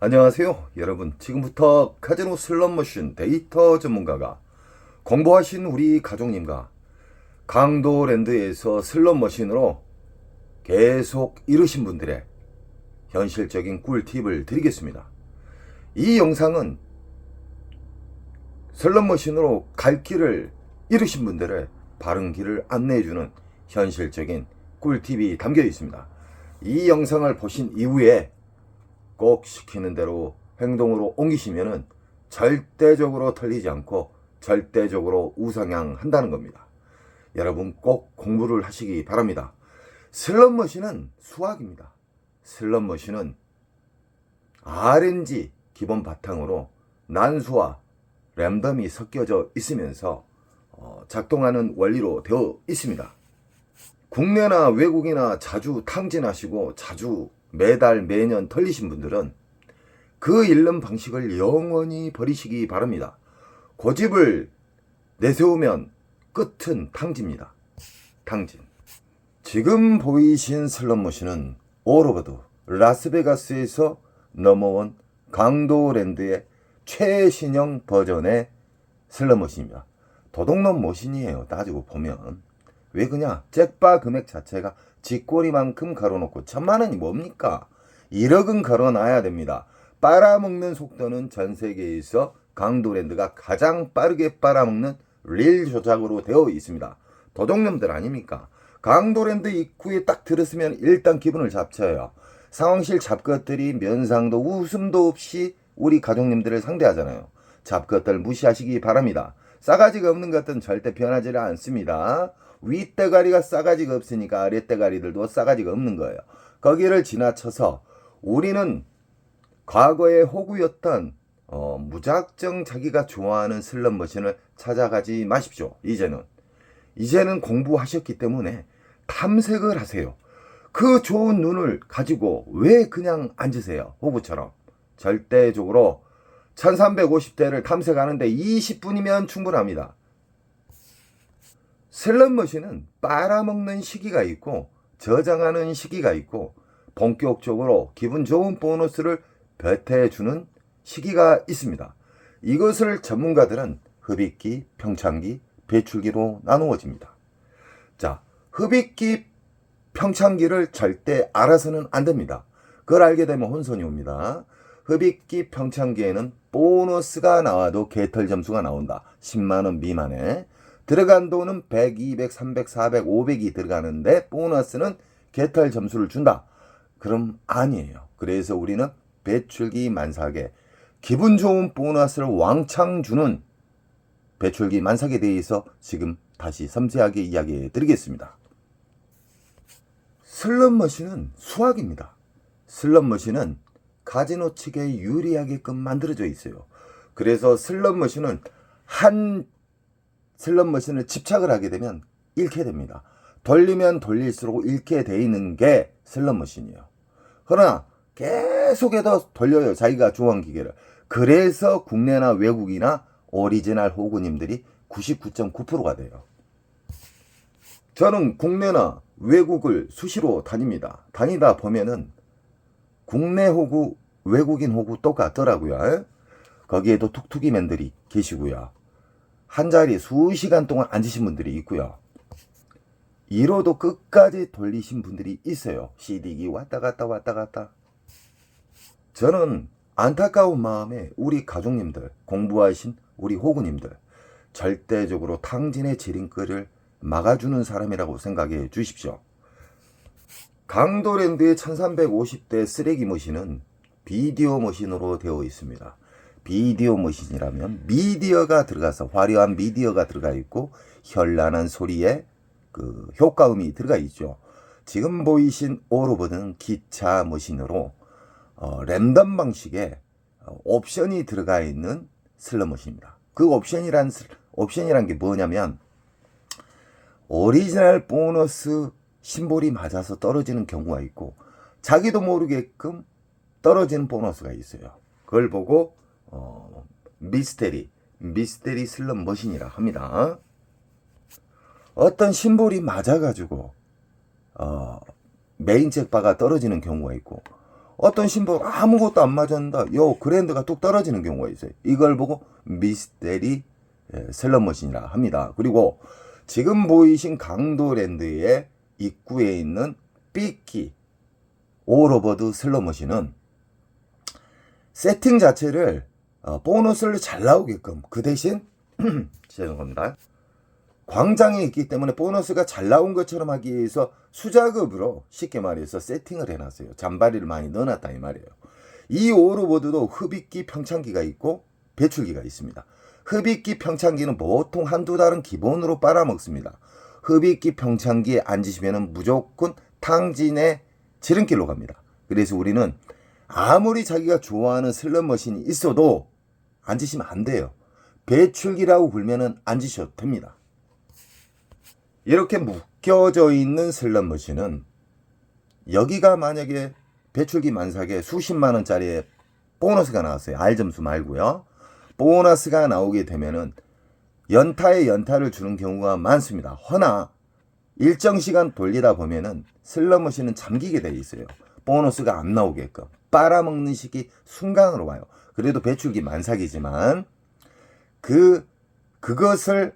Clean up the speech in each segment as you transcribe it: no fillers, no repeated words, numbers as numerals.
안녕하세요 여러분. 지금부터 카지노 슬롯머신 데이터 전문가가 공부하신 우리 가족님과 강도랜드에서 슬롯머신으로 계속 이루신 분들의 현실적인 꿀팁을 드리겠습니다. 이 영상은 슬롯머신으로 갈 길을 잃으신 분들의 바른 길을 안내해주는 현실적인 꿀팁이 담겨 있습니다. 이 영상을 보신 이후에 꼭 시키는 대로 행동으로 옮기시면은 절대적으로 털리지 않고 절대적으로 우상향한다는 겁니다. 여러분 꼭 공부를 하시기 바랍니다. 슬롯머신은 수학입니다. 슬롯머신은 RNG 기본 바탕으로 난수와 랜덤이 섞여져 있으면서 작동하는 원리로 되어 있습니다. 국내나 외국이나 자주 탕진하시고 자주 매달 매년 털리신 분들은 그 잃는 방식을 영원히 버리시기 바랍니다. 고집을 내세우면 끝은 탕진입니다. 탕진. 지금 보이신 슬롯머신은 올오버드 라스베가스에서 넘어온 강도랜드의 최신형 버전의 슬롯머신입니다. 도둑놈 머신이에요. 따지고 보면. 왜 그냐? 잭바 금액 자체가 쥐꼬리만큼 걸어놓고 1000만원이 뭡니까? 1억은 걸어놔야 됩니다. 빨아먹는 속도는 전 세계에서 강도랜드가 가장 빠르게 빨아먹는 릴 조작으로 되어 있습니다. 도둑놈들 아닙니까? 강도랜드 입구에 딱 들었으면 일단 기분을 잡쳐요. 상황실 잡것들이 면상도 웃음도 없이 우리 가족님들을 상대하잖아요. 잡것들 무시하시기 바랍니다. 싸가지가 없는 것들은 절대 변하지 않습니다. 윗대가리가 싸가지가 없으니까 아랫대가리들도 싸가지가 없는 거예요. 거기를 지나쳐서 우리는 과거의 호구였던 무작정 자기가 좋아하는 슬롯머신을 찾아가지 마십시오. 이제는 공부하셨기 때문에 탐색을 하세요. 그 좋은 눈을 가지고 왜 그냥 앉으세요? 호구처럼. 절대적으로 1350대를 탐색하는데 20분이면 충분합니다. 슬롯머신은 빨아먹는 시기가 있고 저장하는 시기가 있고 본격적으로 기분 좋은 보너스를 배태해주는 시기가 있습니다. 이것을 전문가들은 흡입기, 평창기, 배출기로 나누어집니다. 자, 흡입기, 평창기를 절대 알아서는 안 됩니다. 그걸 알게 되면 혼선이 옵니다. 흡입기, 평창기에는 보너스가 나와도 개털 점수가 나온다. 10만원 미만에. 들어간 돈은 100, 200, 300, 400, 500이 들어가는데 보너스는 개털 점수를 준다. 그럼 아니에요. 그래서 우리는 배출기 만삭에 기분 좋은 보너스를 왕창 주는 배출기 만삭에 대해서 지금 다시 섬세하게 이야기해 드리겠습니다. 슬롯머신은 수학입니다. 슬롯머신은 카지노 측에 유리하게끔 만들어져 있어요. 그래서 슬롯머신은 한 슬롯머신을 집착을 하게 되면 잃게 됩니다. 돌리면 돌릴수록 잃게 돼 있는 게 슬롯머신이에요. 그러나 계속해서 돌려요. 자기가 좋아하는 기계를. 그래서 국내나 외국이나 오리지널 호구님들이 99.9%가 돼요. 저는 국내나 외국을 수시로 다닙니다. 다니다 보면은 국내 호구, 외국인 호구 똑같더라고요. 거기에도 툭툭이맨들이 계시고요. 한 자리 수시간 동안 앉으신 분들이 있고요. 1호도 끝까지 돌리신 분들이 있어요. CD기 왔다 갔다. 저는 안타까운 마음에 우리 가족님들, 공부하신 우리 호구님들 절대적으로 탕진의 지름길을 막아주는 사람이라고 생각해 주십시오. 강도랜드의 1350대 쓰레기 머신은 비디오 머신으로 되어 있습니다. 비디오 머신이라면 미디어가 들어가서 화려한 미디어가 들어가 있고 현란한 소리에 그 효과음이 들어가 있죠. 지금 보이신 올오버드는 기차 머신으로 랜덤 방식의 옵션이 들어가 있는 슬롯머신입니다. 그 옵션이란 게 뭐냐면 오리지널 보너스 심볼이 맞아서 떨어지는 경우가 있고 자기도 모르게끔 떨어지는 보너스가 있어요. 그걸 보고 미스테리 슬롯머신이라 합니다. 어떤 심볼이 맞아가지고 메인 잭바가 떨어지는 경우가 있고 어떤 신발 아무것도 안 맞았는데 요 그랜드가 뚝 떨어지는 경우가 있어요. 이걸 보고 미스테리 슬롯머신이라 합니다. 그리고 지금 보이신 강도랜드의 입구에 있는 삐끼 오로버드 슬롯머신은 세팅 자체를 보너스를 잘 나오게끔, 그 대신 죄송합니다, 광장에 있기 때문에 보너스가 잘 나온 것처럼 하기 위해서 수작업으로 쉽게 말해서 세팅을 해놨어요. 잔바리를 많이 넣어놨다 이 말이에요. 이 오로보드도 흡입기 평창기가 있고 배출기가 있습니다. 흡입기 평창기는 보통 한두 달은 기본으로 빨아먹습니다. 흡입기 평창기에 앉으시면 무조건 탕진의 지름길로 갑니다. 그래서 우리는 아무리 자기가 좋아하는 슬롯머신이 있어도 앉으시면 안 돼요. 배출기라고 불면은 앉으셔도 됩니다. 이렇게 묶여져 있는 슬롯머신은 여기가 만약에 배출기 만삭에 수십만 원짜리의 보너스가 나왔어요. R점수 말고요. 보너스가 나오게 되면은 연타에 연타를 주는 경우가 많습니다. 허나 일정 시간 돌리다 보면은 슬롯머신은 잠기게 돼 있어요. 보너스가 안 나오게끔 빨아먹는 시기 순간으로 와요. 그래도 배출기 만삭이지만 그것을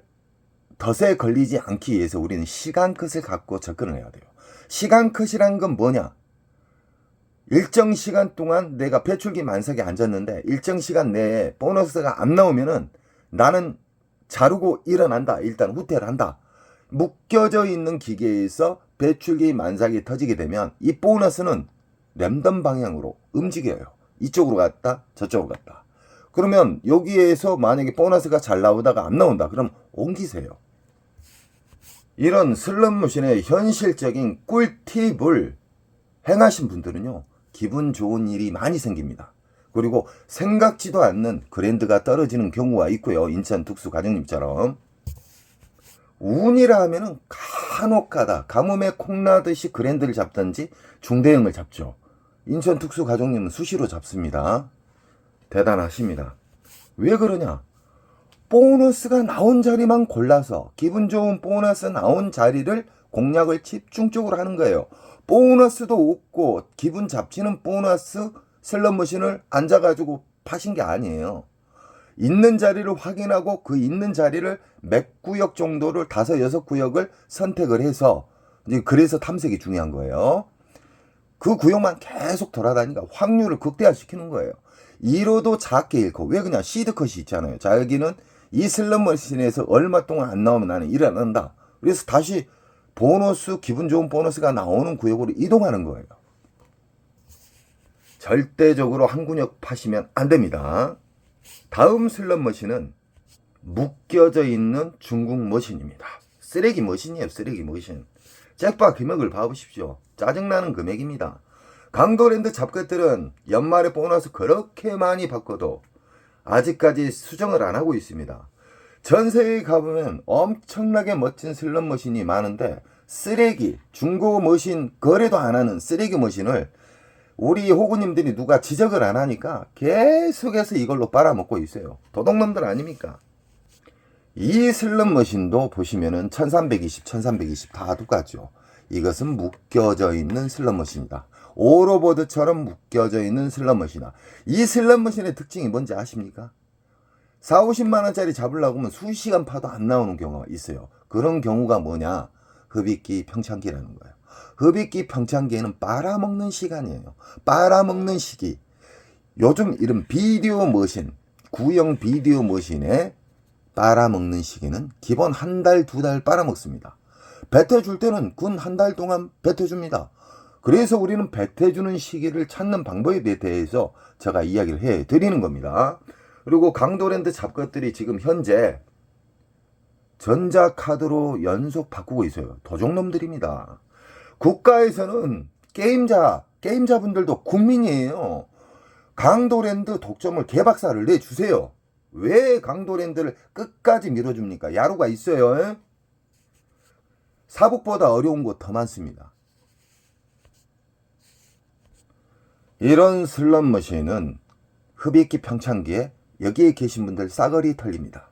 덫에 걸리지 않기 위해서 우리는 시간 컷을 갖고 접근을 해야 돼요. 시간 컷이란 건 뭐냐? 일정 시간 동안 내가 배출기 만삭에 앉았는데 일정 시간 내에 보너스가 안 나오면은 나는 자르고 일어난다. 일단 후퇴를 한다. 묶여져 있는 기계에서 배출기 만삭이 터지게 되면 이 보너스는 랜덤 방향으로 움직여요. 이쪽으로 갔다 저쪽으로 갔다. 그러면 여기에서 만약에 보너스가 잘 나오다가 안 나온다. 그럼 옮기세요. 이런 슬롯머신의 현실적인 꿀팁을 행하신 분들은요, 기분 좋은 일이 많이 생깁니다. 그리고 생각지도 않는 그랜드가 떨어지는 경우가 있고요. 인천 특수 가정님처럼. 운이라 하면은 간혹가다 가뭄에 콩나듯이 그랜드를 잡든지 중대형을 잡죠. 인천 특수 가정님은 수시로 잡습니다. 대단하십니다. 왜 그러냐? 보너스가 나온 자리만 골라서 기분 좋은 보너스 나온 자리를 공략을 집중적으로 하는 거예요. 보너스도 없고 기분 잡치는 보너스 슬롯머신을 앉아가지고 파신 게 아니에요. 있는 자리를 확인하고 그 있는 자리를 몇 구역 정도를 5, 6구역을 선택을 해서, 그래서 탐색이 중요한 거예요. 그 구역만 계속 돌아다니니까 확률을 극대화시키는 거예요. 1호도 작게 잃고, 왜 그냥 시드컷이 있잖아요. 자, 여기는 이 슬롯머신에서 얼마 동안 안 나오면 나는 일어난다. 그래서 다시 보너스, 기분 좋은 보너스가 나오는 구역으로 이동하는 거예요. 절대적으로 한 구역 파시면 안 됩니다. 다음 슬롯머신은 묶여져 있는 중국 머신입니다. 쓰레기 머신이에요. 쓰레기 머신. 잭팟 금액을 봐보십시오. 짜증나는 금액입니다. 강도랜드 잡것들은 연말에 보너스 그렇게 많이 받고도 아직까지 수정을 안 하고 있습니다. 전세에 가보면 엄청나게 멋진 슬롯머신이 많은데 쓰레기, 중고 머신 거래도 안 하는 쓰레기 머신을 우리 호구님들이 누가 지적을 안 하니까 계속해서 이걸로 빨아먹고 있어요. 도둑놈들 아닙니까? 이 슬롯머신도 보시면은 1320, 1320 다 똑같죠. 이것은 묶여져 있는 슬롯머신이다. 오로보드처럼 묶여져 있는 슬롯머신이다. 이 슬롯머신의 특징이 뭔지 아십니까? 4, 50만 원짜리 잡으려고 하면 수시간 파도 안 나오는 경우가 있어요. 그런 경우가 뭐냐? 흡입기 평창기라는 거예요. 흡입기 평창기에는 빨아먹는 시간이에요. 빨아먹는 시기. 요즘 이런 비디오 머신, 구형 비디오 머신에 빨아먹는 시기는 기본 한 달, 2달 빨아먹습니다. 뱉어줄 때는 군 한 달 동안 뱉어줍니다. 그래서 우리는 뱉어주는 시기를 찾는 방법에 대해서 제가 이야기를 해드리는 겁니다. 그리고 강도랜드 잡것들이 지금 현재 전자카드로 연속 바꾸고 있어요. 도둑놈들입니다. 국가에서는 게임자분들도 국민이에요. 강도랜드 독점을 개박살을 내주세요. 왜 강도랜드를 끝까지 밀어줍니까? 야루가 있어요. 사북보다 어려운 곳 더 많습니다. 이런 슬롯머신은 흡입기 평창기에 여기에 계신 분들 싸그리 털립니다.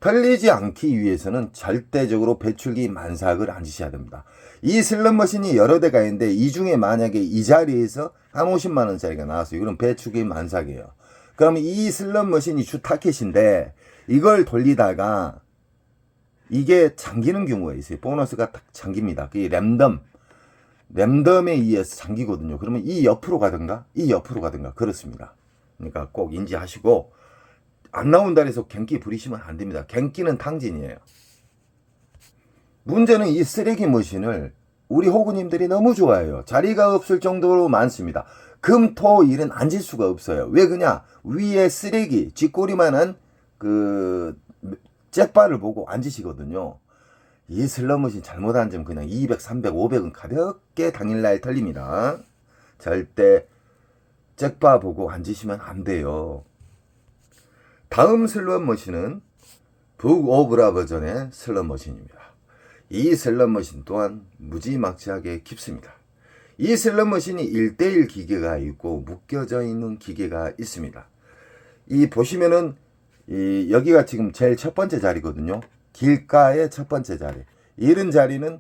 털리지 않기 위해서는 절대적으로 배출기 만삭을 앉으셔야 됩니다. 이 슬롯머신이 여러 대가 있는데 이 중에 만약에 이 자리에서 한 50만 원짜리가 나왔어요. 이건 배출기 만삭이에요. 그러면 이 슬롯머신이 주 타켓인데 이걸 돌리다가 이게 잠기는 경우가 있어요. 보너스가 딱 잠깁니다. 그게 랜덤에 의해서 잠기거든요. 그러면 이 옆으로 가든가 이 옆으로 가든가 그렇습니다. 그러니까 꼭 인지하시고 안 나온다 해서 갱기 부리시면 안 됩니다. 갱기는 탕진이에요. 문제는 이 쓰레기 머신을 우리 호구님들이 너무 좋아해요. 자리가 없을 정도로 많습니다. 금, 토, 일은 앉을 수가 없어요. 왜 그냐? 위에 쓰레기, 쥐꼬리만한 그 잭바를 보고 앉으시거든요. 이 슬롯머신 잘못 앉으면 그냥 200, 300, 500은 가볍게 당일날 털립니다. 절대 잭바 보고 앉으시면 안 돼요. 다음 슬롯머신은 북오브라 버전의 슬롯머신입니다. 이 슬롯머신 또한 무지막지하게 깊습니다. 이 슬롯머신이 1대1 기계가 있고 묶여져 있는 기계가 있습니다. 이 보시면은 여기가 지금 제일 첫 번째 자리거든요. 길가의 첫 번째 자리. 이런 자리는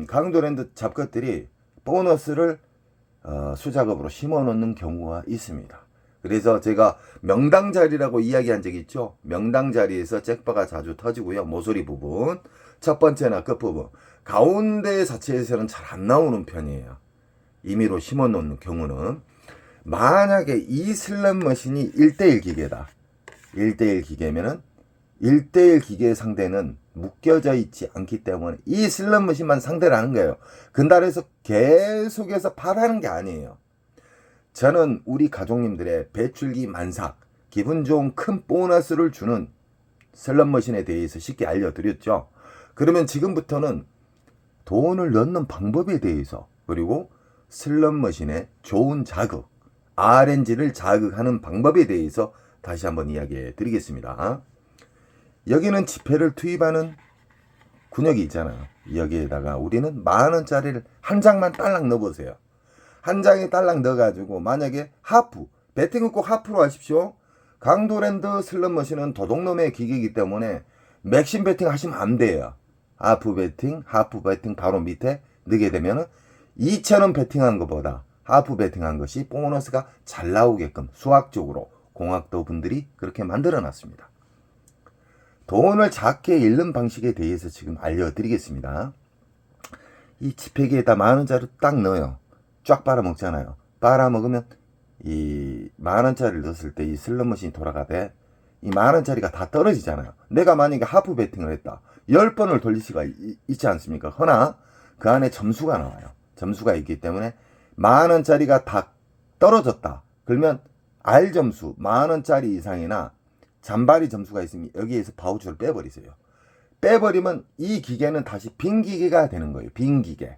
강도랜드 잡것들이 보너스를 수작업으로 심어 놓는 경우가 있습니다. 그래서 제가 명당 자리라고 이야기한 적이 있죠. 명당 자리에서 잭바가 자주 터지고요. 모서리 부분, 첫 번째나 끝부분, 가운데 자체에서는 잘 안 나오는 편이에요. 임의로 심어 놓는 경우는. 만약에 이 슬롯머신이 1대1 기계다. 1대1 기계면은 1대1 기계의 상대는 묶여져 있지 않기 때문에 이 슬롯머신만 상대를 하는 거예요. 근달에서 계속해서 팔하는 게 아니에요. 저는 우리 가족님들의 배출기 만삭, 기분 좋은 큰 보너스를 주는 슬롯머신에 대해서 쉽게 알려드렸죠. 그러면 지금부터는 돈을 넣는 방법에 대해서, 그리고 슬롯머신의 좋은 자극, RNG를 자극하는 방법에 대해서 다시 한번 이야기해 드리겠습니다. 여기는 지폐를 투입하는 군역이 있잖아요. 여기에다가 우리는 10,000원짜리를 한 장만 딸랑 넣어보세요. 한 장에 딸랑 넣어가지고 만약에 하프, 배팅은 꼭 하프로 하십시오. 강도랜드 슬롯머신은 도둑놈의 기계이기 때문에 맥심 배팅 하시면 안 돼요. 하프 배팅 바로 밑에 넣게 되면 2,000원 배팅한 것보다 하프 배팅한 것이 보너스가 잘 나오게끔 수학적으로 공학도 분들이 그렇게 만들어 놨습니다. 돈을 작게 잃는 방식에 대해서 지금 알려드리겠습니다. 이 지폐기에다 10,000원짜리 딱 넣어요. 쫙 빨아먹잖아요. 빨아먹으면 이 10,000원짜리를 넣었을 때 이 슬롯머신이 돌아가되 이 10,000원짜리가 다 떨어지잖아요. 내가 만약에 하프 배팅을 했다. 10번을 돌릴 수가 있지 않습니까? 허나 그 안에 점수가 나와요. 점수가 있기 때문에 10,000원짜리가 다 떨어졌다. 그러면 R 점수 10,000원짜리 이상이나 잔바리 점수가 있으면 여기에서 바우처를 빼버리세요. 빼버리면 이 기계는 다시 빈 기계가 되는 거예요. 빈 기계.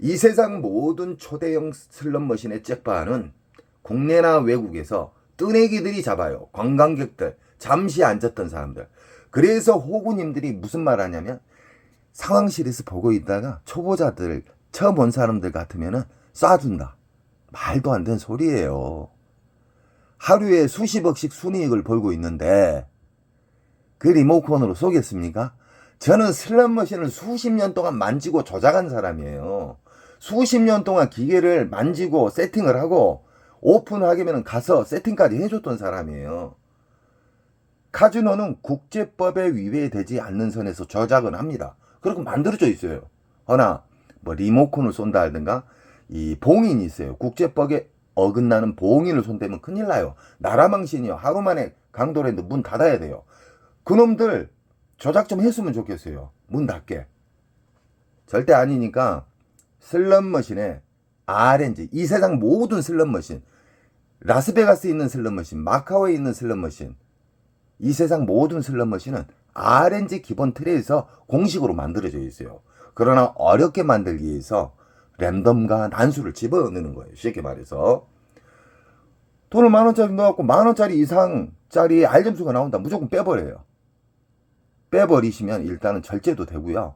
이 세상 모든 초대형 슬롯머신의 잭바는 국내나 외국에서 뜨내기들이 잡아요. 관광객들, 잠시 앉았던 사람들. 그래서 호구님들이 무슨 말 하냐면 상황실에서 보고 있다가 초보자들, 처음 온 사람들 같으면 쏴준다. 말도 안 되는 소리예요. 하루에 수십억씩 순이익을 벌고 있는데 그 리모컨으로 쏘겠습니까? 저는 슬롯머신을 수십 년 동안 만지고 조작한 사람이에요. 수십 년 동안 기계를 만지고 세팅을 하고 오픈하기면 가서 세팅까지 해줬던 사람이에요. 카지노는 국제법에 위배되지 않는 선에서 조작은 합니다. 그렇게 만들어져 있어요. 허나 뭐 리모컨을 쏜다 하든가 이 봉인이 있어요. 국제법에 어긋나는 봉인을 손대면 큰일 나요. 나라망신이요. 하루 만에 강도랜드 문 닫아야 돼요. 그놈들 조작 좀 했으면 좋겠어요. 문 닫게. 절대 아니니까 슬롯머신에 RNG, 이 세상 모든 슬롯머신, 라스베가스에 있는 슬롯머신, 마카오에 있는 슬롯머신, 이 세상 모든 슬롯머신은 RNG 기본 틀에서 공식으로 만들어져 있어요. 그러나 어렵게 만들기 위해서 랜덤과 난수를 집어넣는 거예요. 쉽게 말해서. 돈을 10,000원짜리 넣어갖고 10,000원짜리 이상짜리 R점수가 나온다. 무조건 빼버려요. 빼버리시면 일단은 절제도 되고요.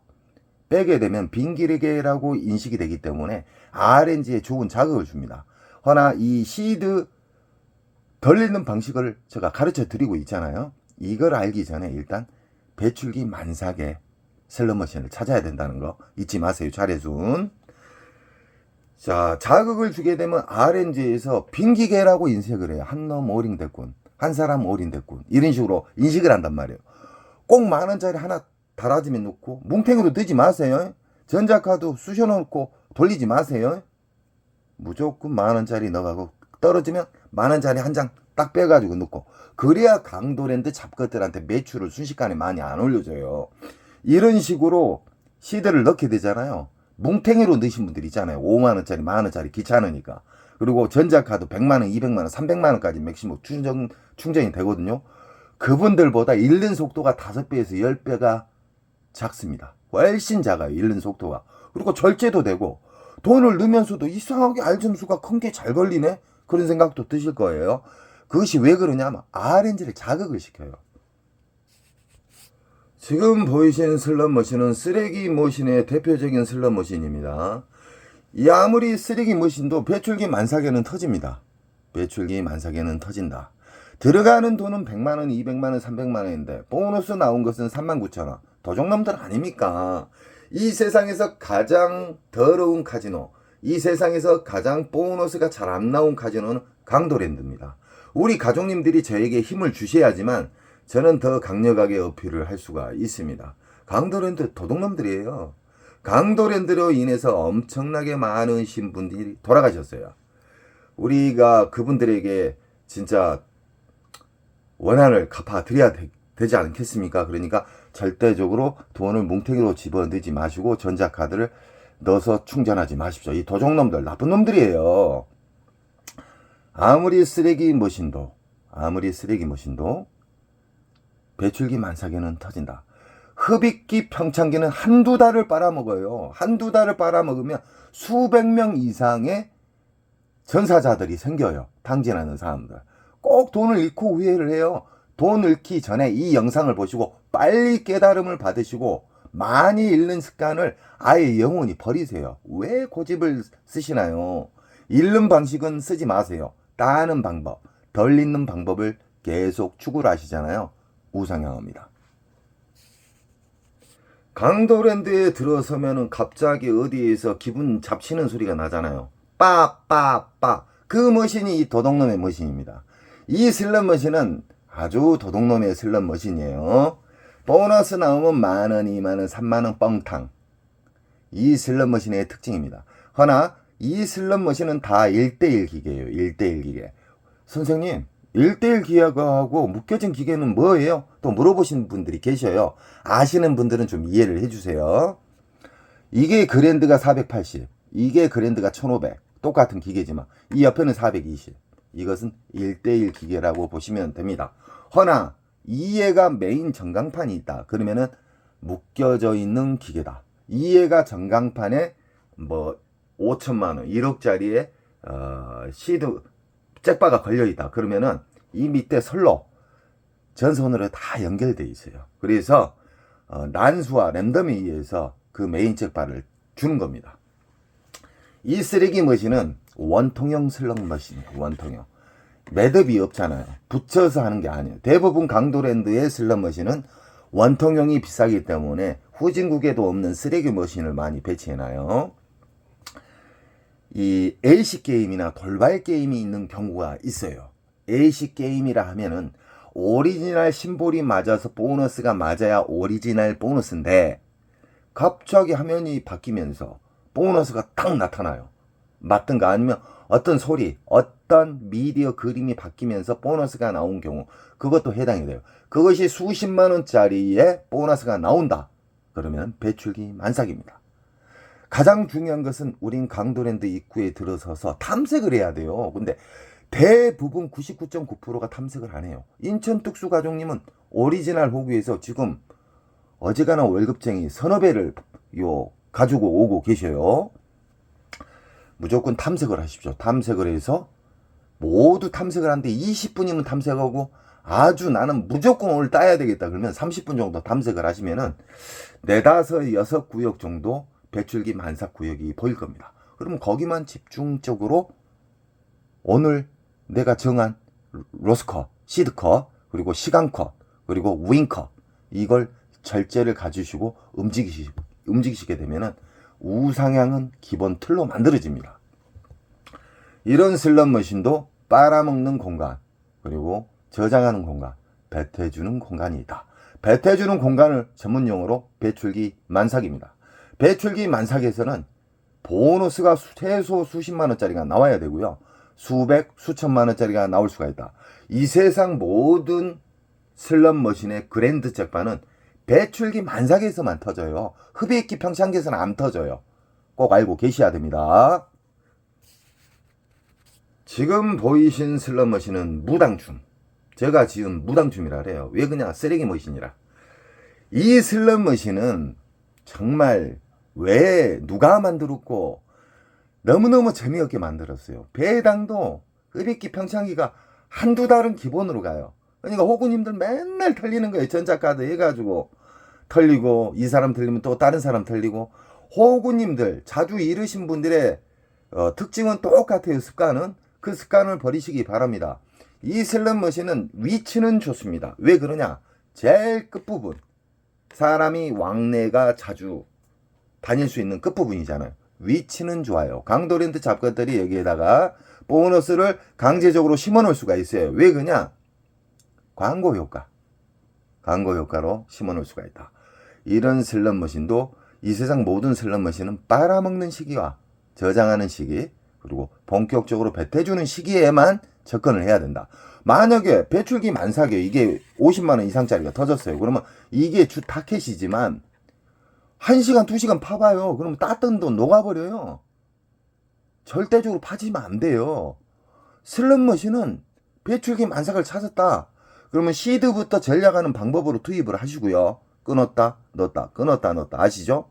빼게 되면 빈기계라고 인식이 되기 때문에 RNG에 좋은 자극을 줍니다. 허나 이 시드 덜리는 방식을 제가 가르쳐 드리고 있잖아요. 이걸 알기 전에 일단 배출기 만삭의 슬롯머신을 찾아야 된다는 거 잊지 마세요. 차례순. 자, 자극을 주게 되면 RNG에서 빙기계라고 인식을 해요. 한 놈 올인됐군, 한 사람 올인됐군, 이런 식으로 인식을 한단 말이에요. 꼭 10,000원짜리 하나 달아지면 놓고 뭉탱이로 넣지 마세요. 전자카드 쑤셔 놓고 돌리지 마세요. 무조건 10,000원짜리 넣어가고 떨어지면 10,000원짜리 한 장 딱 빼가지고 넣고, 그래야 강도랜드 잡것들한테 매출을 순식간에 많이 안 올려줘요. 이런 식으로 시드를 넣게 되잖아요. 뭉탱이로 넣으신 분들 있잖아요. 50,000원짜리 10,000원짜리 귀찮으니까. 그리고 전자카드 100만원 200만원 300만원까지 맥시멈 충전이 되거든요. 그분들보다 잃는 속도가 5배에서 10배가 작습니다. 훨씬 작아요, 잃는 속도가. 그리고 절제도 되고, 돈을 넣으면서도 이상하게 알점수가 큰 게 잘 걸리네? 그런 생각도 드실 거예요. 그것이 왜 그러냐면 RNG를 자극을 시켜요. 지금 보이시는 슬롯머신은 쓰레기 머신의 대표적인 슬롯머신입니다. 이 아무리 쓰레기 머신도 배출기 만삭에는 터집니다. 배출기 만삭에는 터진다. 들어가는 돈은 100만원, 200만원, 300만원인데 보너스 나온 것은 39,000원. 도적놈들 아닙니까? 이 세상에서 가장 더러운 카지노, 이 세상에서 가장 보너스가 잘 안 나온 카지노는 강도랜드입니다. 우리 가족님들이 저에게 힘을 주셔야지만 저는 더 강력하게 어필을 할 수가 있습니다. 강도랜드 도둑놈들이에요. 강도랜드로 인해서 엄청나게 많은 신분들이 돌아가셨어요. 우리가 그분들에게 진짜 원한을 갚아드려야 되지 않겠습니까? 그러니까 절대적으로 돈을 뭉탱이로 집어넣지 마시고 전자카드를 넣어서 충전하지 마십시오. 이 도적놈들 나쁜 놈들이에요. 아무리 쓰레기 머신도 배출기 만삭에는 터진다. 흡입기 평창기는 한두 달을 빨아먹어요. 한두 달을 빨아먹으면 수백 명 이상의 전사자들이 생겨요. 당진하는 사람들. 꼭 돈을 잃고 후회를 해요. 돈 잃기 전에 이 영상을 보시고 빨리 깨달음을 받으시고 많이 잃는 습관을 아예 영원히 버리세요. 왜 고집을 쓰시나요? 잃는 방식은 쓰지 마세요. 따는 방법, 덜 잃는 방법을 계속 추구를 하시잖아요. 우상향합니다. 강도랜드에 들어서면은 갑자기 어디에서 기분 잡치는 소리가 나잖아요. 빠빠빠. 그 머신이 이 도둑놈의 머신입니다. 이 슬롯머신은 아주 도둑놈의 슬롯머신이에요. 보너스 나오면 10,000원, 20,000원, 30,000원 뻥탕. 이 슬롯머신의 특징입니다. 허나 이 슬롯머신은 다 1:1 기계예요. 1:1 기계. 선생님, 1:1 기계하고 묶여진 기계는 뭐예요? 또 물어보시는 분들이 계셔요. 아시는 분들은 좀 이해를 해주세요. 이게 그랜드가 480, 이게 그랜드가 1500. 똑같은 기계지만 이 옆에는 420. 이것은 1:1 기계라고 보시면 됩니다. 허나 이해가 메인 전광판이 있다. 그러면은 묶여져 있는 기계다. 이해가 전광판에 뭐 5천만원, 1억짜리의 시드 잭바가 걸려있다. 그러면은 이 밑에 선로 전선으로 다 연결되어 있어요. 그래서 난수와 랜덤에 의해서 그 메인 잭바를 주는 겁니다. 이 쓰레기 머신은 원통형 슬롯 머신이에요. 원통형. 매듭이 없잖아요. 붙여서 하는 게 아니에요. 대부분 강도랜드의 슬롯 머신은 원통형이 비싸기 때문에 후진국에도 없는 쓰레기 머신을 많이 배치해놔요. 이 AC 게임이나 돌발 게임이 있는 경우가 있어요. AC 게임이라 하면은 오리지널 심볼이 맞아서 보너스가 맞아야 오리지널 보너스인데 갑자기 화면이 바뀌면서 보너스가 딱 나타나요. 맞든가 아니면 어떤 소리, 어떤 미디어 그림이 바뀌면서 보너스가 나온 경우, 그것도 해당이 돼요. 그것이 수십만 원짜리의 보너스가 나온다. 그러면 배출기 만삭입니다. 가장 중요한 것은 우린 강도랜드 입구에 들어서서 탐색을 해야 돼요. 근데 대부분 99.9%가 탐색을 안 해요. 인천특수가족님은 오리지널 호구에서 지금 어지간한 월급쟁이 서너 배를 가지고 오고 계셔요. 무조건 탐색을 하십시오. 탐색을 해서 모두 탐색을 하는데 20분이면 탐색하고 아주 나는 무조건 오늘 따야 되겠다 그러면 30분 정도 탐색을 하시면은 4, 5, 6 구역 정도 배출기 만삭 구역이 보일 겁니다. 그러면 거기만 집중적으로 오늘 내가 정한 로스컷, 시드컷, 그리고 시간컷, 그리고 윙컷 이걸 절제를 가지시고 움직이시게 되면은 우상향은 기본 틀로 만들어집니다. 이런 슬롯머신도 빨아먹는 공간, 그리고 저장하는 공간, 배태해주는 공간이 있다. 배태해주는 공간을 전문용어로 배출기 만삭입니다. 배출기 만삭에서는 보너스가 최소 수십만 원짜리가 나와야 되고요. 수백, 수천만 원짜리가 나올 수가 있다. 이 세상 모든 슬롯머신의 그랜드 잭팟은 배출기 만삭에서만 터져요. 흡입기 평창기에서는 안 터져요. 꼭 알고 계셔야 됩니다. 지금 보이신 슬롯머신은 무당춤. 제가 지은 무당춤이라 그래요. 왜 그냥 쓰레기 머신이라. 이 슬롯머신은 정말 왜 누가 만들었고 너무너무 재미없게 만들었어요. 배당도 흡입기 평창기가 한두 달은 기본으로 가요. 그러니까 호구님들 맨날 털리는 거예요. 전자카드 해가지고 털리고, 이 사람 털리면 또 다른 사람 털리고. 호구님들 자주 잃으신 분들의 특징은 똑같아요. 습관은. 그 습관을 버리시기 바랍니다. 이 슬롯머신은 위치는 좋습니다. 왜 그러냐, 제일 끝부분, 사람이 왕래가 자주 다닐 수 있는 끝부분이잖아요. 위치는 좋아요. 강도랜드 잡것들이 여기에다가 보너스를 강제적으로 심어놓을 수가 있어요. 왜 그러냐, 광고 효과로 심어놓을 수가 있다. 이런 슬롯머신도 이 세상 모든 슬롯머신은 빨아먹는 시기와 저장하는 시기, 그리고 본격적으로 배태주는 시기에만 접근을 해야 된다. 만약에 배출기 만삭에 이게 50만원 이상짜리가 터졌어요. 그러면 이게 주 타켓이지만 1시간 2시간 파봐요. 그러면 땄던 돈 녹아버려요. 절대적으로 파지면 안 돼요. 슬롯머신은 배출기 만삭을 찾았다. 그러면 시드부터 전략하는 방법으로 투입을 하시고요. 끊었다 넣었다, 끊었다 넣었다, 아시죠?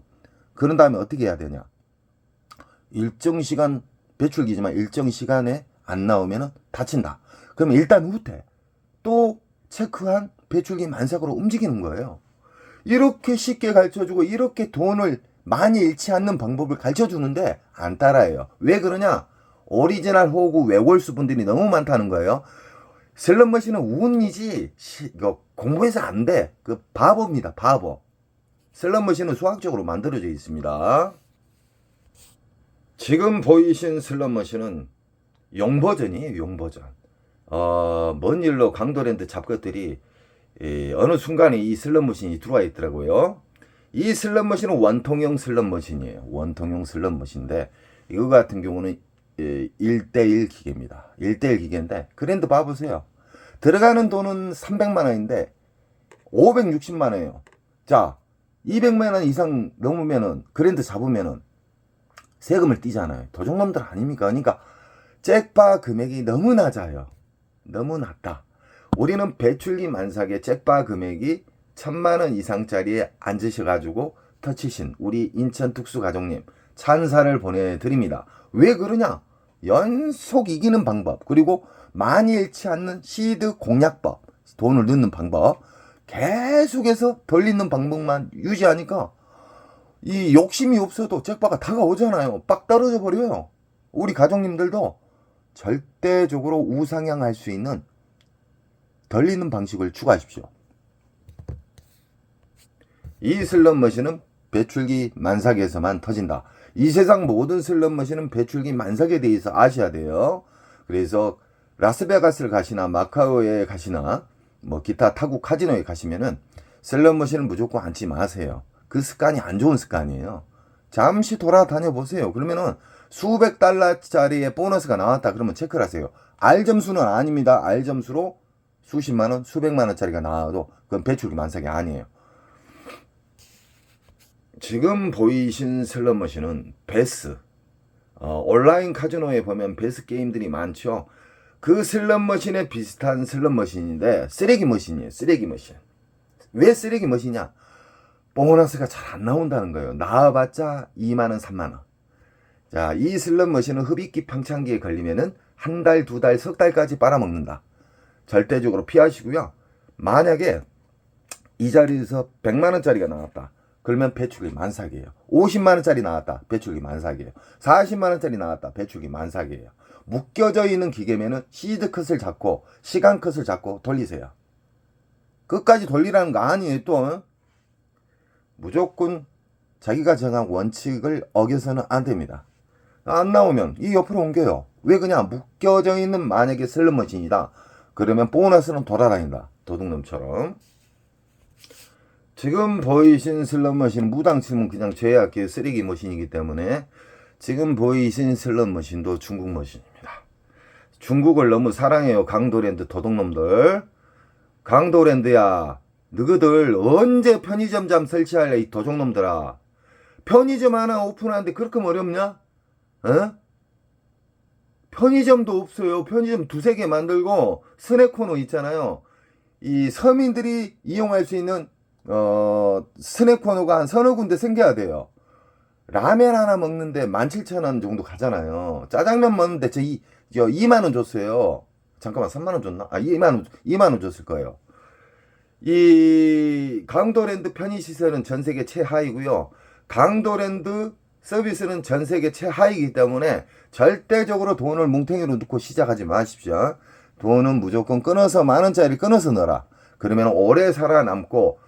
그런 다음에 어떻게 해야 되냐, 일정 시간 배출기지만 일정 시간에 안 나오면 다친다. 그러면 일단 후퇴, 또 체크한 배출기 만삭으로 움직이는 거예요. 이렇게 쉽게 가르쳐주고 이렇게 돈을 많이 잃지 않는 방법을 가르쳐주는데 안 따라해요. 왜 그러냐, 오리지널 호구 외골수 분들이 너무 많다는 거예요. 슬롯머신은 운이지 이거 공부해서 안 돼. 그 바보입니다. 바보. 슬롯머신은 수학적으로 만들어져 있습니다. 지금 보이신 슬롯머신은 용버전이에요. 용버전. 먼 일로 강도랜드 잡것들이 어느 순간에 이 슬롯머신이 들어와 있더라고요. 이 슬롯머신은 원통형 슬롯머신이에요. 원통형 슬롯머신인데 이거 같은 경우는 1대1 기계입니다. 1대1 기계인데 그랜드 봐보세요. 들어가는 돈은 300만원인데 560만원이에요. 자, 200만원 이상 넘으면은 그랜드 잡으면은 세금을 떼잖아요. 도둑놈들 아닙니까? 그러니까 잭바 금액이 너무 낮아요. 너무 낮다. 우리는 배출기 만삭의 잭바 금액이 1000만원 이상짜리에 앉으셔가지고 터치신 우리 인천 특수가족님 찬사를 보내드립니다. 왜 그러냐, 연속 이기는 방법, 그리고 많이 잃지 않는 시드 공략법, 돈을 넣는 방법, 계속해서 덜 잃는 방법만 유지하니까 이 욕심이 없어도 잭바가 다가오잖아요. 빡 떨어져 버려요. 우리 가족님들도 절대적으로 우상향할 수 있는 덜 잃는 방식을 추가하십시오. 이 슬롯머신은 배출기 만삭에서만 터진다. 이 세상 모든 슬롯머신은 배출기 만삭에 대해서 아셔야 돼요. 그래서 라스베가스를 가시나 마카오에 가시나 뭐 기타 타국 카지노에 가시면은 슬롯머신을 무조건 앉지 마세요. 그 습관이 안 좋은 습관이에요. 잠시 돌아다녀 보세요. 그러면은 수백 달러짜리의 보너스가 나왔다 그러면 체크를 하세요. R 점수는 아닙니다. R 점수로 수십만원, 수백만원짜리가 나와도 그건 배출기 만삭이 아니에요. 지금 보이신 슬롯머신은 베스, 온라인 카지노에 보면 베스 게임들이 많죠. 그 슬롯머신에 비슷한 슬롯머신인데 쓰레기 머신이에요. 쓰레기 머신. 왜 쓰레기 머신이냐, 보너스가 잘 안 나온다는 거예요. 나와봤자 2만원, 3만원. 자, 이 슬롯머신은 흡입기 평창기에 걸리면은 한 달, 두 달, 석 달까지 빨아먹는다. 절대적으로 피하시고요. 만약에 이 자리에서 100만원짜리가 나왔다. 그러면 배출기 만삭이에요. 50만원짜리 나왔다. 배출기 만삭이에요. 40만원짜리 나왔다. 배출기 만삭이에요. 묶여져 있는 기계면은 시드 컷을 잡고 시간 컷을 잡고 돌리세요. 끝까지 돌리라는 거 아니에요. 또 무조건 자기가 정한 원칙을 어겨서는 안 됩니다. 안 나오면 이 옆으로 옮겨요. 왜 그냥 묶여져 있는 만약에 슬롯머신이다. 그러면 보너스는 돌아다닌다. 도둑놈처럼. 지금 보이신 슬롯머신은 무당 치면 그냥 죄악기의 쓰레기 머신이기 때문에 지금 보이신 슬롯머신도 중국 머신입니다. 중국을 너무 사랑해요. 강도랜드 도둑놈들. 강도랜드야, 너희들 언제 편의점 잠 설치할래 이 도둑놈들아. 편의점 하나 오픈하는데 그렇게 어렵냐? 어? 편의점도 없어요. 편의점 두세 개 만들고 스낵 코너 있잖아요. 이 서민들이 이용할 수 있는 스낵 코너가 한 서너 군데 생겨야 돼요. 라면 하나 먹는데 17,000원 정도 가잖아요. 짜장면 먹는데 저 2만원 줬어요. 잠깐만, 3만원 줬나? 2만원 줬을 거예요. 이 강도랜드 편의시설은 전세계 최하이고요. 강도랜드 서비스는 전세계 최하이기 때문에 절대적으로 돈을 뭉탱이로 넣고 시작하지 마십시오. 돈은 무조건 끊어서 만원짜리 끊어서 넣어라. 그러면 오래 살아남고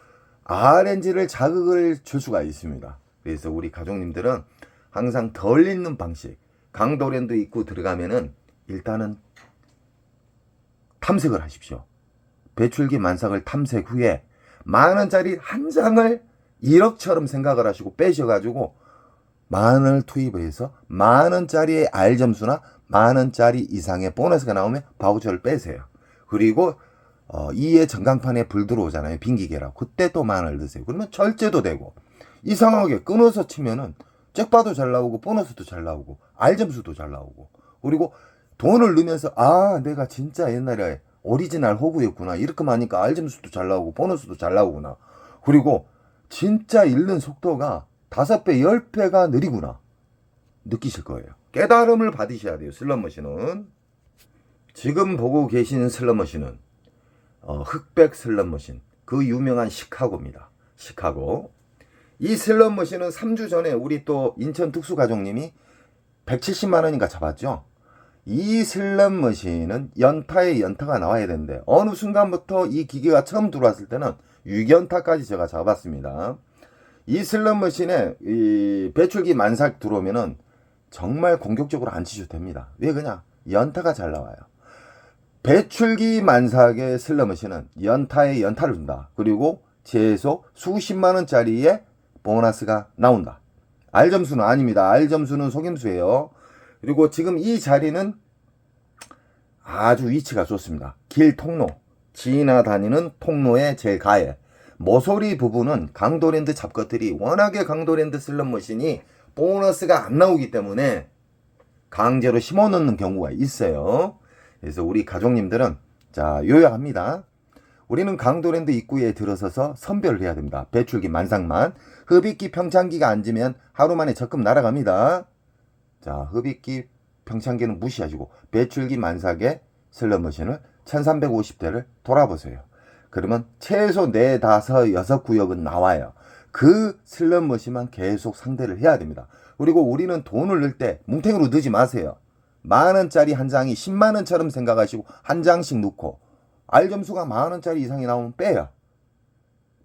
RNG를 자극을 줄 수가 있습니다. 그래서 우리 가족님들은 항상 덜 있는 방식, 강도랜드 입구 들어가면은 일단은 탐색을 하십시오. 배출기 만삭을 탐색 후에 만원짜리 한 장을 1억처럼 생각을 하시고 빼셔가지고 만원을 투입해서 만원짜리의 R점수나 만원짜리 이상의 보너스가 나오면 바우처를 빼세요. 그리고 2의 전광판에 불 들어오잖아요. 빈기계라. 그때 또 만원을 넣으세요. 그러면 절제도 되고, 이상하게 끊어서 치면은 잭바도 잘 나오고 보너스도 잘 나오고 R점수도 잘 나오고, 그리고 돈을 넣으면서 내가 진짜 옛날에 오리지널 호구였구나. 이렇게 하니까 R점수도 잘 나오고 보너스도 잘 나오구나. 그리고 진짜 읽는 속도가 5배, 10배가 느리구나. 느끼실 거예요. 깨달음을 받으셔야 돼요. 슬롯머신은. 지금 보고 계신 슬롯머신은 흑백 슬롯머신. 그 유명한 시카고입니다. 시카고. 이 슬롯머신은 3주 전에 우리 또 인천 특수가족님이 170만 원인가 잡았죠. 이 슬롯머신은 연타에 연타가 나와야 되는데 어느 순간부터 이 기계가 처음 들어왔을 때는 6연타까지 제가 잡았습니다. 이 슬롯머신에 이 배출기 만삭 들어오면은 정말 공격적으로 안 치셔도 됩니다. 왜 그냥 연타가 잘 나와요. 배출기 만삭의 슬롯머신은 연타에 연타를 준다. 그리고 최소 수십만 원짜리의 보너스가 나온다. R점수는 아닙니다. R점수는 속임수예요. 그리고 지금 이 자리는 아주 위치가 좋습니다. 길 통로, 지나다니는 통로의 제일 가에 모서리 부분은 강도랜드 잡것들이 워낙에 강도랜드 슬롯머신이 보너스가 안 나오기 때문에 강제로 심어넣는 경우가 있어요. 그래서 우리 가족님들은 자, 요약합니다. 우리는 강도랜드 입구에 들어서서 선별을 해야 됩니다. 배출기 만삭만. 흡입기 평창기가 앉으면 하루 만에 적금 날아갑니다. 자, 흡입기 평창기는 무시하시고 배출기 만삭의 슬롯머신을 1350대를 돌아보세요. 그러면 최소 4, 5, 6구역은 나와요. 그 슬롯머신만 계속 상대를 해야 됩니다. 그리고 우리는 돈을 넣을 때 뭉탱이로 넣지 마세요. 만원짜리 한 장이 10만원처럼 생각하시고 한 장씩 넣고 R점수가 만원짜리 이상이 나오면 빼요.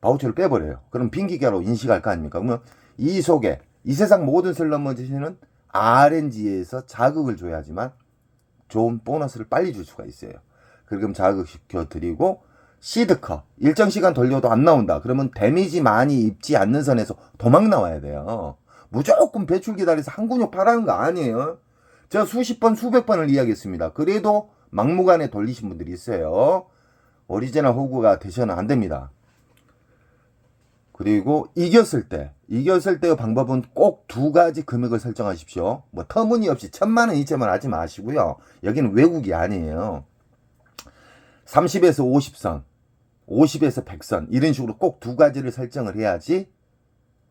바우처를 빼버려요. 그럼 빈기계로 인식할 거 아닙니까? 그러면 이 속에 이 세상 모든 슬롯머신은 RNG에서 자극을 줘야지만 좋은 보너스를 빨리 줄 수가 있어요. 그럼 자극시켜 드리고 시드컷 일정 시간 돌려도 안 나온다. 그러면 데미지 많이 입지 않는 선에서 도망 나와야 돼요. 무조건 배출기 달에서 한 근육 파라는 거 아니에요. 제가 수십 번 수백 번을 이야기했습니다. 그래도 막무가내 돌리신 분들이 있어요. 오리지널 호구가 되셔는 안 됩니다. 그리고 이겼을 때의 방법은 꼭 2가지 금액을 설정하십시오. 뭐 터무니없이 1000만 원, 2천만 원 하지 마시고요. 여기는 외국이 아니에요. 30에서 50선, 50에서 100선 이런 식으로 꼭 2가지를 설정을 해야지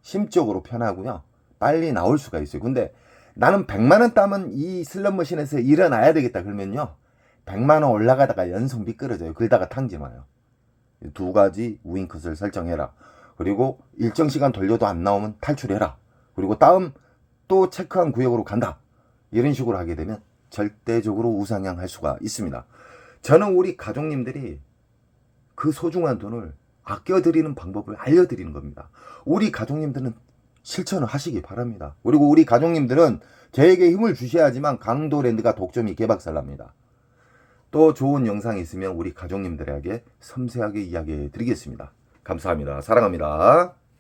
심적으로 편하고요. 빨리 나올 수가 있어요. 근데 나는 100만 원 따면 이 슬롯머신에서 일어나야 되겠다 그러면요. 100만 원 올라가다가 연속 미끄러져요. 그러다가 탕진와요. 2가지 우윙컷을 설정해라. 그리고 일정 시간 돌려도 안 나오면 탈출해라. 그리고 다음 또 체크한 구역으로 간다. 이런 식으로 하게 되면 절대적으로 우상향할 수가 있습니다. 저는 우리 가족님들이 그 소중한 돈을 아껴드리는 방법을 알려드리는 겁니다. 우리 가족님들은 실천을 하시기 바랍니다. 그리고 우리 가족님들은 저에게 힘을 주셔야지만 강도랜드가 독점이 개박살납니다. 또 좋은 영상이 있으면 우리 가족님들에게 섬세하게 이야기해 드리겠습니다. 감사합니다. 사랑합니다.